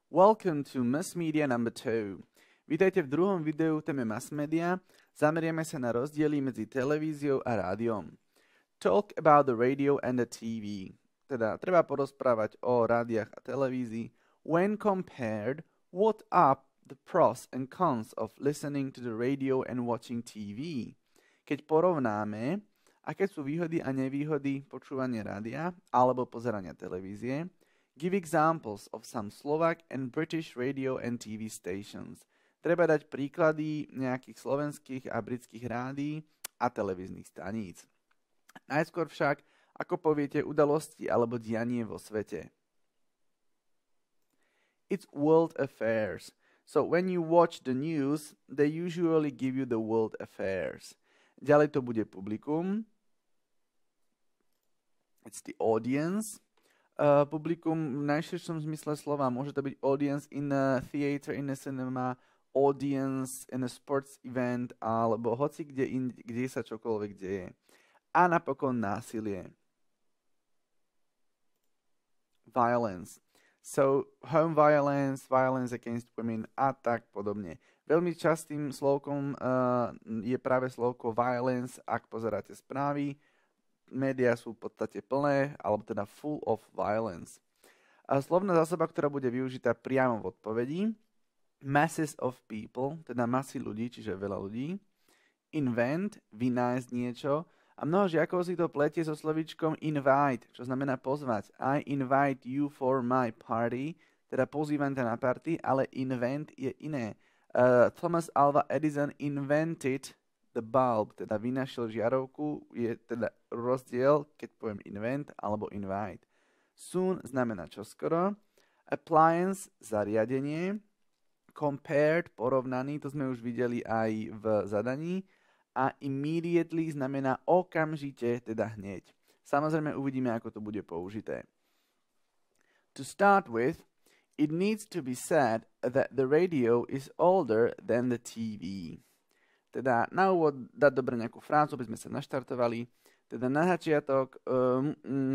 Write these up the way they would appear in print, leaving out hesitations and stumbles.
Welcome to Masmédiá number 2. Vítajte v druhom videu téme Masmédiá. Zameriame sa na rozdiely medzi televíziou a rádiom. Talk about the radio and the TV. Teda treba porozprávať o rádiách a televízii. When compared, what are the pros and cons of listening to the radio and watching TV? Keď porovnáme, aké sú výhody a nevýhody počúvania rádia alebo pozerania televízie, give examples of some Slovak and British radio and TV stations. Treba dať príklady nejakých slovenských a britských rádií a televíznych staníc. Najskôr však, ako poviete, udalosti alebo dianie vo svete. It's world affairs. So when you watch the news, they usually give you the world affairs. Ďalej to bude publikum. It's the audience. Publikum v najširšom zmysle slova. Môže to byť audience in a theater, in a cinema, audience in a sports event, alebo hoci kde sa čokoľvek deje. A napokon násilie. Violence. So, home violence, violence against women a tak podobne. Veľmi častým slovkom je práve slovko violence, ak pozeráte správy. Médiá sú v podstate plné, alebo teda full of violence. A slovná zásoba, ktorá bude využitá priamo v odpovedi. Masses of people, teda masy ľudí, čiže veľa ľudí. Invent, vynájsť niečo. A mnoho žiakov si to pletie so slovíčkom invite, čo znamená pozvať. I invite you for my party, teda pozývam ťa na party, ale invent je iné. Thomas Alva Edison invented the bulb, teda vynašiel žiarovku, je teda rozdiel, keď poviem invent alebo invite. Soon znamená čoskoro. Appliance, zariadenie. Compared, porovnaný, to sme už videli aj v zadaní. A immediately znamená okamžite, teda hneď. Samozrejme uvidíme, ako to bude použité. To start with, it needs to be said that the radio is older than the TV. Teda na úvod dať dobre nejakú frázu, aby sme sa naštartovali. Teda na začiatok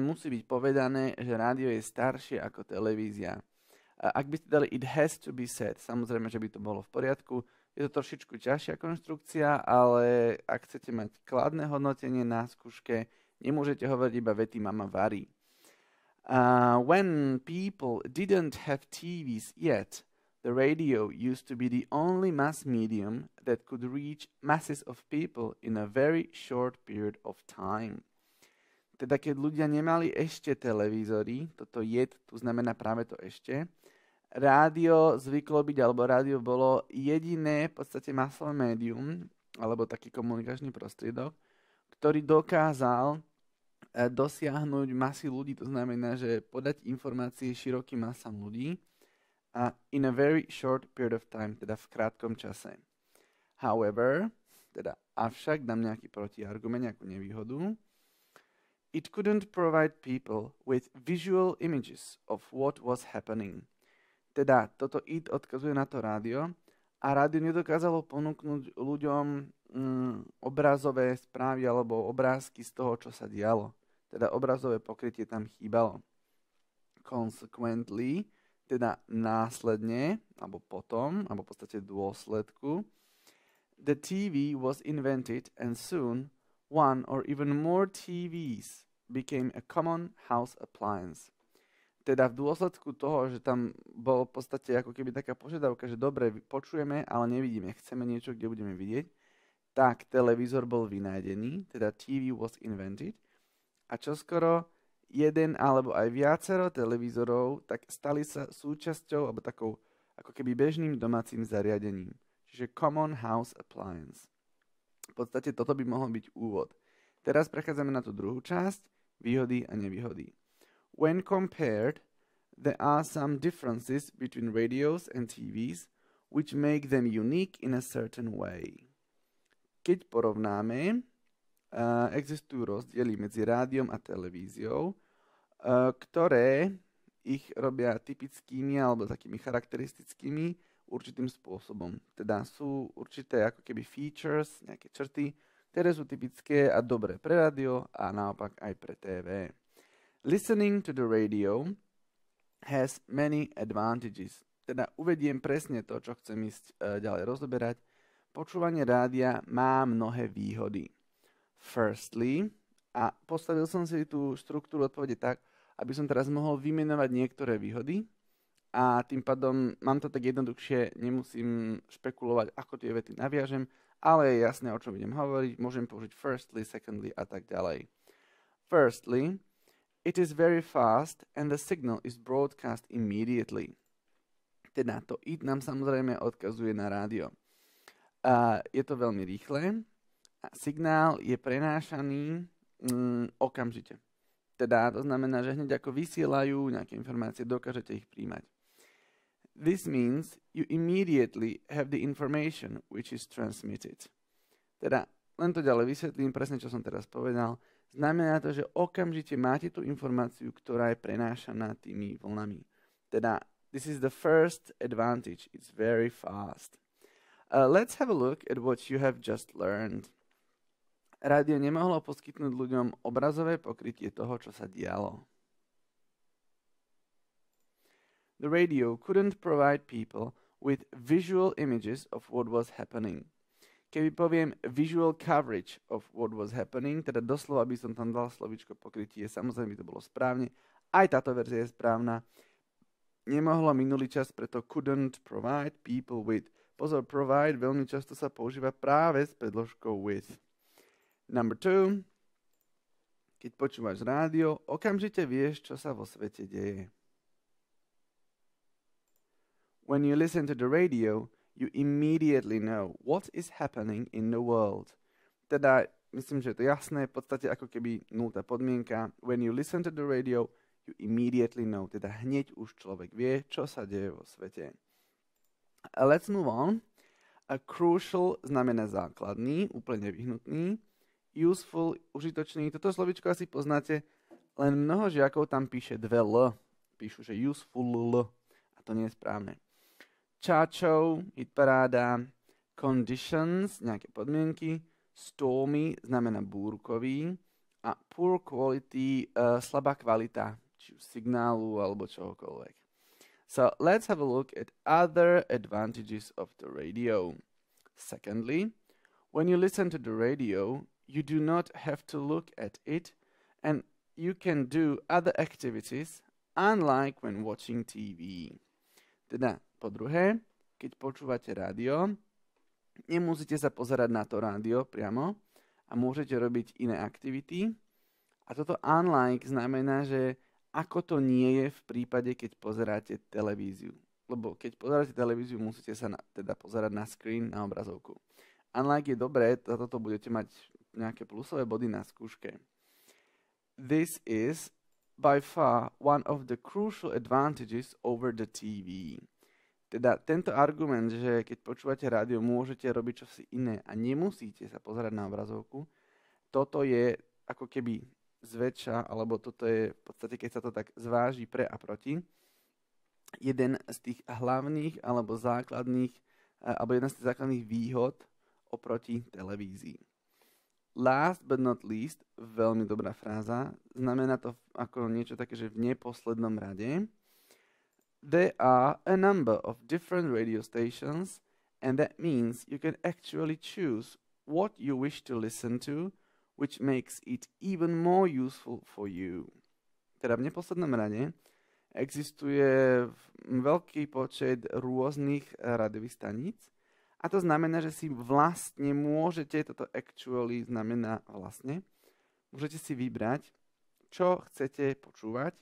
musí byť povedané, že rádio je staršie ako televízia. Ak by ste dali it has to be said, samozrejme, že by to bolo v poriadku. Je to trošičku ťažšia konštrukcia, ale ak chcete mať kladné hodnotenie na skúške, nemôžete hovoriť iba vety mama varí. When people didn't have TVs yet, the radio used to be the only mass medium that could reach masses of people in a very short period of time. Teda keď ľudia nemali ešte televízory, toto je, tu znamená práve to ešte, rádio zvyklo byť, alebo rádio bolo jediné v podstate masové médium, alebo taký komunikačný prostriedok, ktorý dokázal dosiahnuť masy ľudí, to znamená, že podať informácie širokým masám ľudí, a in a very short period of time, teda v krátkom čase. However, teda avšak dám nejaký protiargument, nejakú nevýhodu. It couldn't provide people with visual images of what was happening. Teda toto it odkazuje na to rádio a rádio nedokázalo ponúknuť ľuďom obrazové správy alebo obrázky z toho, čo sa dialo. Teda obrazové pokrytie tam chýbalo. Consequently, teda následne, alebo potom, alebo v podstate dôsledku, the TV was invented and soon one or even more TVs became a common house appliance. Teda v dôsledku toho, že tam bol v podstate ako keby taká požiadavka, že dobre, počujeme, ale nevidíme, chceme niečo, kde budeme vidieť, tak televízor bol vynájdený, teda TV was invented a čoskoro jeden alebo aj viacero televízorov tak stali sa súčasťou alebo takou ako keby bežným domácim zariadením. Čiže common house appliance. V podstate toto by mohol byť úvod. Teraz prechádzame na tú druhú časť, výhody a nevýhody. When compared, there are some differences between radios and TVs which make them unique in a certain way. Keď porovnáme, existujú rozdiely medzi rádiom a televíziou, ktoré ich robia typickými alebo takými charakteristickými určitým spôsobom. Teda sú určité ako keby features, nejaké črty, ktoré sú typické a dobré pre rádio a naopak aj pre TV. Listening to the radio has many advantages. Teda uvediem presne to, čo chcem ísť ďalej rozoberať. Počúvanie rádia má mnohé výhody. Firstly, a postavil som si tú štruktúru odpovede tak, aby som teraz mohol vymenovať niektoré výhody a tým pádom mám to tak jednoduchšie, nemusím špekulovať, ako tie vety naviažem, ale je jasné, o čom idem hovoriť. Môžem použiť firstly, secondly a tak ďalej. Firstly, it is very fast and the signal is broadcast immediately. Teda to it nám samozrejme odkazuje na rádio. Je to veľmi rýchle a signál je prenášaný okamžite. Teda to znamená, že hneď ako vysielajú nejaké informácie, dokážete ich príjmať. This means you immediately have the information which is transmitted. Teda len to ďalej vysvetlím, presne čo som teraz povedal. Znamená to, že okamžite máte tú informáciu, ktorá je prenášaná tými vlnami. Teda this is the first advantage. It's very fast. Let's have a look at what you have just learned. Rádio nemohlo poskytnúť ľuďom obrazové pokrytie toho, čo sa dialo. The radio couldn't provide people with visual images of what was happening. Keby poviem visual coverage of what was happening, teda doslova by som tam dal slovíčko pokrytie, samozrejme by to bolo správne, aj táto verzia je správna. Nemohlo minulý čas, preto couldn't provide people with. Pozor, provide veľmi často sa používa práve s predložkou with. Number 2. Keď počúvaš rádio, okamžite vieš, čo sa vo svete deje. When you listen to the radio, you immediately know what is happening in the world. Teda, myslím, že je to jasné, v podstate ako keby nultá podmienka. When you listen to the radio, you immediately know. Teda hneď už človek vie, čo sa deje vo svete. Let's move on. A crucial znamená základný, úplne nevyhnutný. Useful, užitočný. Toto slovičko asi poznáte, len mnoho žiakov tam píše dve L. Píšu, že useful L. A to nie je správne. Čáčov, hitparáda, conditions, nejaké podmienky, stormy znamená búrkový a poor quality, slabá kvalita, či už signálu alebo čohokoľvek. So let's have a look at other advantages of the radio. Secondly, when you listen to the radio, you do not have to look at it and you can do other activities unlike when watching TV. Teda, po druhé, keď počúvate rádio, nemusíte sa pozerať na to rádio priamo a môžete robiť iné aktivity. A toto unlike znamená, že ako to nie je v prípade, keď pozeráte televíziu. Lebo keď pozeráte televíziu, musíte sa teda pozerať na screen, na obrazovku. Unlike je dobré, za toto budete mať nejaké plusové body na skúške. This is by far one of the crucial advantages over the TV. Teda tento argument, že keď počúvate rádio, môžete robiť čosi iné a nemusíte sa pozerať na obrazovku, toto je ako keby zväčša, alebo toto je v podstate, keď sa to tak zváži pre a proti, jeden z tých hlavných alebo základných, alebo jedna z tých základných výhod oproti televízii. Last but not least, veľmi dobrá fráza, znamená to ako niečo také, že v neposlednom rade. There are a number of different radio stations and that means you can actually choose what you wish to listen to, which makes it even more useful for you. Teda v neposlednom rade existuje veľký počet rôznych rádiových staníc a to znamená, že si vlastne môžete, toto actually znamená vlastne, môžete si vybrať, čo chcete počúvať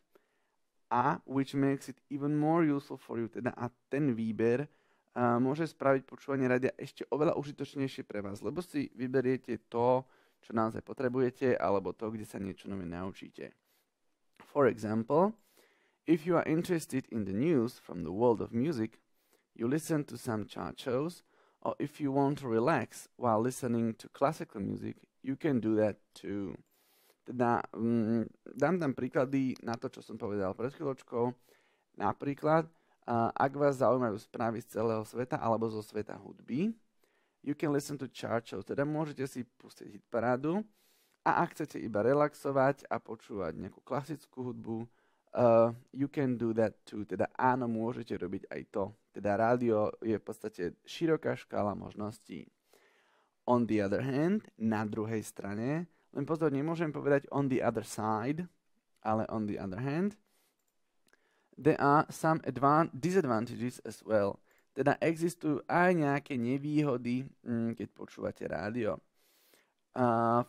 a which makes it even more useful for you. Teda a ten výber môže spraviť počúvanie rádia ešte oveľa užitočnejšie pre vás, lebo si vyberiete to, čo naozaj potrebujete, alebo to, kde sa niečo nové naučíte. For example, if you are interested in the news from the world of music, you listen to some chart shows, or if you want to relax while listening to classical music, you can do that too. Teda dám tam príklady na to, čo som povedal pred chvíľočkou. Napríklad, ak vás zaujímajú správy z celého sveta alebo zo sveta hudby, you can listen to chart shows, teda môžete si pustiť hitparádu a ak chcete iba relaxovať a počúvať nejakú klasickú hudbu, You can do that too. Teda áno, môžete robiť aj to. Teda rádio je v podstate široká škála možností. On the other hand, na druhej strane, len pozor, nemôžem povedať on the other side, ale on the other hand, there are some disadvantages as well. Teda existujú aj nejaké nevýhody, keď počúvate rádio.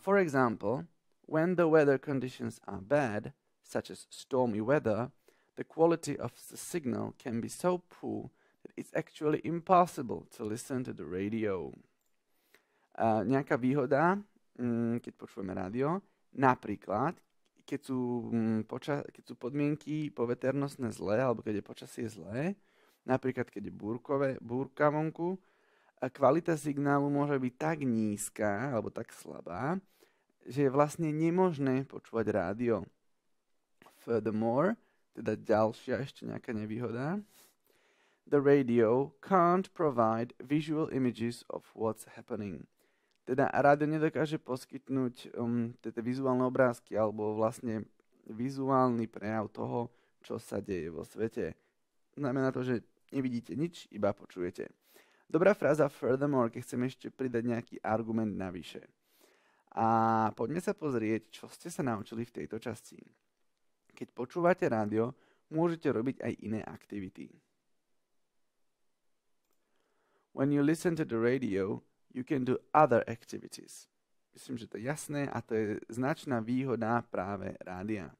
For example, when the weather conditions are bad, such as stormy weather, the quality of the signal can be so poor that it's actually impossible to listen to the radio. Nejaká výhoda, keď počúvame rádio, napríklad, keď sú podmienky poveternostné zlé, alebo keď je počasie zlé, napríklad keď je búrka vonku, kvalita signálu môže byť tak nízka, alebo tak slabá, že je vlastne nemožné počúvať rádio. Furthermore, teda ďalšia ešte nejaká nevýhoda, the radio can't provide visual images of what's happening. Teda rádio nedokáže poskytnúť tieto vizuálne obrázky alebo vlastne vizuálny prejav toho, čo sa deje vo svete. Znamená to, že nevidíte nič, iba počujete. Dobrá fráza furthermore, keď chcem ešte pridať nejaký argument navyše. A poďme sa pozrieť, čo ste sa naučili v tejto časti. Keď počúvate rádio, môžete robiť aj iné aktivity. When you listen to the radio, you can do other activities. Myslím, že to je jasné a to je značná výhoda práve rádia.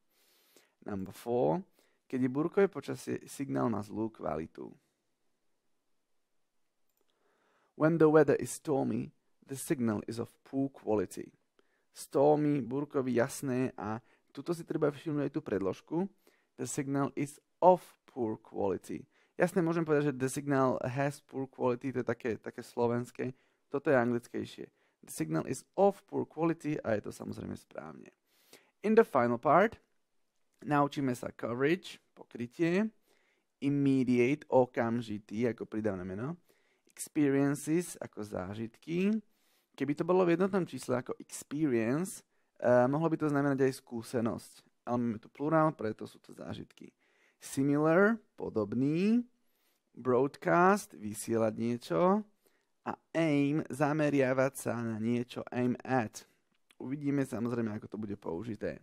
Number 4. Keď je búrkové počasie, signál má zlú kvalitu. When the weather is stormy, the signal is of poor quality. Stormy, búrkový, jasné a tuto si treba všimnúť aj tú predložku. The signal is of poor quality. Jasné, môžem povedať, že the signal has poor quality, to je také slovenské. Toto je anglickejšie. The signal is of poor quality a je to samozrejme správne. In the final part naučíme sa coverage, pokrytie, immediate, okamžitý, ako pridávne meno, experiences, ako zážitky. Keby to bolo v jednotnom čísle ako experience, mohlo by to znamenať aj skúsenosť. Ale máme tu plurál, preto sú to zážitky. Similar, podobný, broadcast, vysielať niečo, a aim, zameriavať sa na niečo, aim at. Uvidíme samozrejme, ako to bude použité.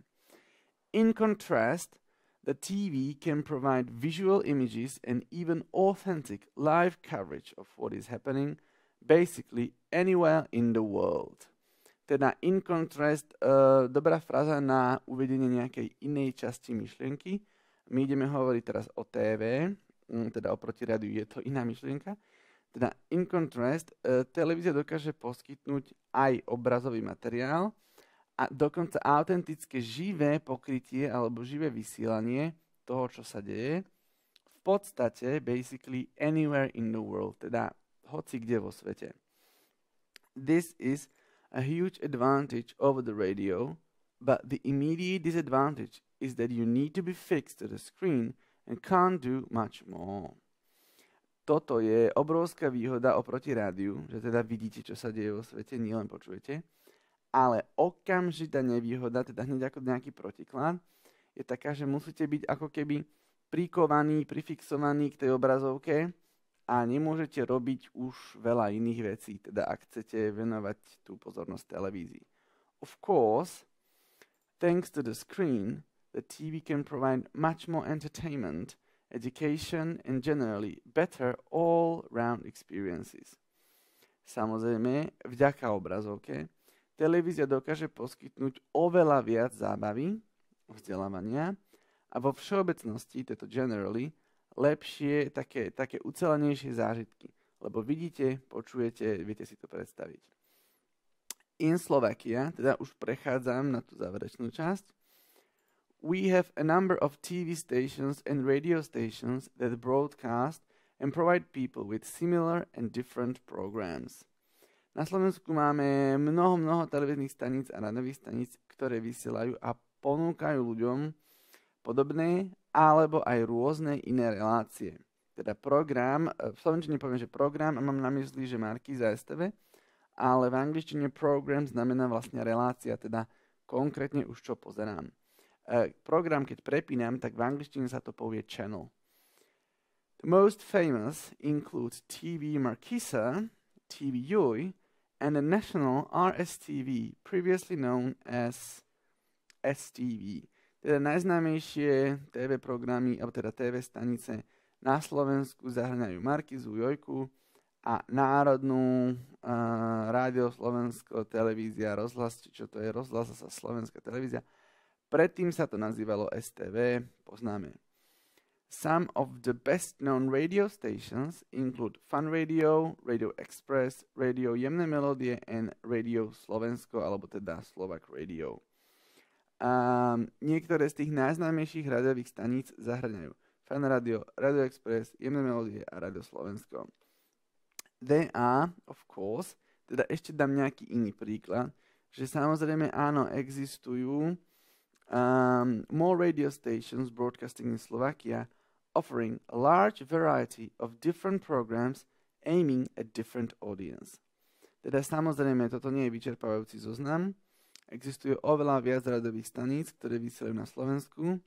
In contrast, the TV can provide visual images and even authentic live coverage of what is happening basically anywhere in the world. Teda in contrast, dobrá fráza na uvedenie nejakej inej časti myšlienky. My ideme hovoriť teraz o TV, teda oproti rádiu je to iná myšlienka. Teda in contrast, televízia dokáže poskytnúť aj obrazový materiál a dokonca autentické živé pokrytie alebo živé vysielanie toho, čo sa deje. V podstate, basically anywhere in the world, teda hoci kde vo svete. This is a huge advantage over the radio, but the immediate disadvantage is that you need to be fixed to the screen and can't do much more. Toto je obrovská výhoda oproti rádiu, že teda vidíte, čo sa deje vo svete, nielen počujete, ale okamžitá nevýhoda, teda hneď ako nejaký protiklad, je taká, že musíte byť ako keby prikovaní, prifixovaní k tej obrazovke a nemôžete robiť už veľa iných vecí, teda ak chcete venovať tú pozornosť televízii. Of course, thanks to the screen, the TV can provide much more entertainment, education and generally better all-round experiences. Samozrejme, vďaka obrazovke, televízia dokáže poskytnúť oveľa viac zábavy, vzdelávania a vo všeobecnosti, toto generally, lepšie, také ucelenejšie zážitky. Lebo vidíte, počujete, viete si to predstaviť. In Slovakia, teda už prechádzam na tú záverečnú časť, we have a number of TV stations and radio stations that broadcast and provide people with similar and different programs. Na Slovensku máme mnoho televíznych staníc a rádiových staníc, ktoré vysielajú a ponúkajú ľuďom podobné alebo aj rôzne iné relácie. Teda program, v slovenčine poviem, že program, a mám na mysli, že Markíza STV, ale v angličtine program znamená vlastne relácia, teda konkrétne už čo pozerám. Program, keď prepínam, tak v angličtine sa to povie channel. The most famous include TV Marquesa, TV Joy, and the national RSTV, previously known as STV. Teda najznámejšie TV programy, alebo teda TV stanice na Slovensku zahrňajú Markizu, Jojku a národnú rádio Slovensko, televízia, rozhlas, čo to je rozhlas a slovenská televízia. Predtým sa to nazývalo STV, poznáme. Some of the best known radio stations include Fun Radio, Radio Express, Radio Jemné melódie and Radio Slovensko, alebo teda Slovak Radio. Niektoré z tých najznámejších rádiových staníc zahrňajú Fun Radio, Radio Express, Jemné melódie a Radio Slovensko. They are, of course, teda ešte dám nejaký iný príklad, že samozrejme áno, existujú more radio stations broadcasting in Slovakia, offering a large variety of different programs aiming at different audience. Teda samozrejme, toto nie je vyčerpávajúci zoznam. Existuje oveľa viac rádiových staníc, ktoré vysielajú na Slovensku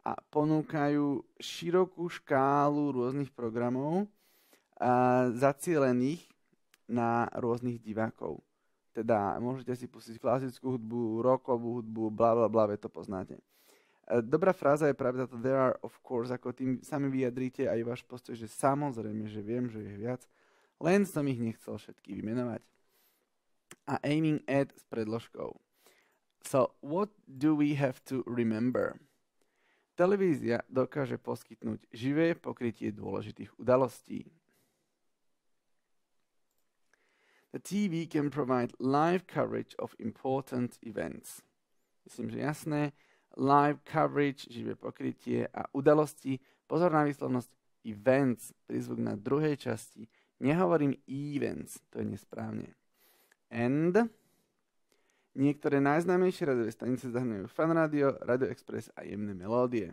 a ponúkajú širokú škálu rôznych programov zacielených na rôznych divákov. Teda môžete si pustiť klasickú hudbu, rockovú hudbu, bla bla bla, to poznáte. Dobrá fráza je práve táto there are of course, ako tým sami vyjadríte aj váš postoj, že samozrejme, že viem, že je viac, len som ich nechcel všetky vymenovať. A aiming at s predložkou. So, what do we have to remember? Televízia dokáže poskytnúť živé pokrytie dôležitých udalostí. The TV can provide live coverage of important events. Myslím, že jasné. Live coverage, živé pokrytie a udalosti. Pozor na výslovnosť events, prízvuk na druhej časti. Nehovorím events, to je nesprávne. And niektoré najznámejšie rádiové stanice zahrňujú Fun Radio, Radio Express a Jemné melódie.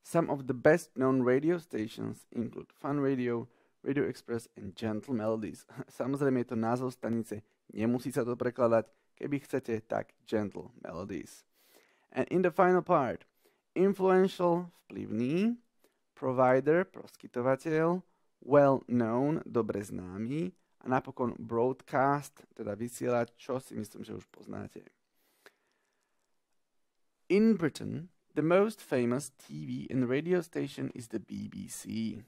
Some of the best known radio stations include Fun Radio, Radio Express and Gentle Melodies. Samozrejme je to názov stanice, nemusí sa to prekladať. Keby chcete, tak Gentle Melodies. And in the final part, influential, vplyvný, provider, poskytovateľ, well-known, dobre známy a napokon broadcast, teda vysielať, čo si myslím, že už poznáte. In Britain, the most famous TV and radio station is the BBC.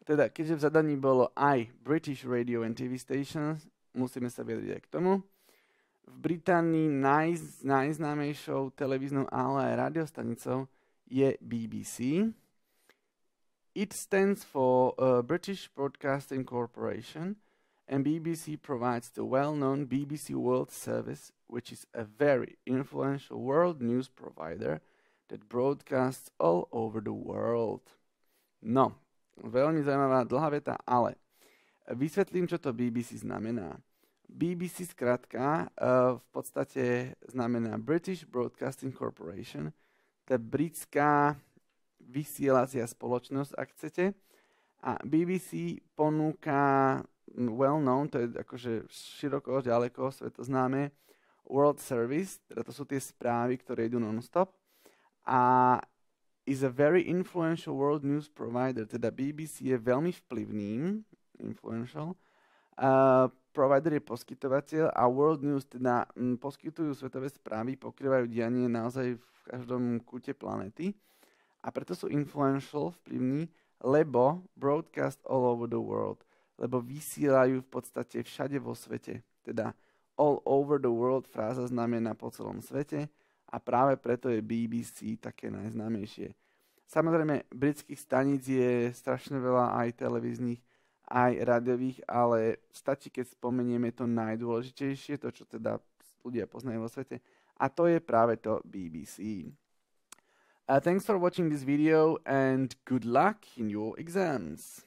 Teda, keďže v zadaní bolo aj British Radio and TV stations, musíme sa vyjadriť aj k tomu. V Británii najznámejšou televíznou, ale aj radiostanicou je BBC. It stands for British Broadcasting Corporation and BBC provides the well-known BBC World Service, which is a very influential world news provider that broadcasts all over the world. No, veľmi zaujímavá dlhá veta, ale vysvetlím, čo to BBC znamená. BBC skrátka v podstate znamená British Broadcasting Corporation, to je britská vysielacia spoločnosť, ak chcete. A BBC ponúka well-known, to je akože široko, ďaleko, svetoznáme, World Service, teda to sú tie správy, ktoré idú non-stop. A is a very influential world news provider, teda BBC je veľmi vplyvným, influential, provider je poskytovateľ a world news teda poskytujú svetové správy, pokrývajú dianie naozaj v každom kúte planéty a preto sú influential, vplyvní, lebo broadcast all over the world, lebo vysielajú v podstate všade vo svete, teda all over the world fráza znamená po celom svete a práve preto je BBC také najznámejšie. Samozrejme, britských staníc je strašne veľa aj televíznych, aj rádiových, ale stačí, keď spomenieme to najdôležitejšie, to, čo teda ľudia poznajú vo svete, a to je práve to BBC. Thanks for watching this video and good luck in your exams.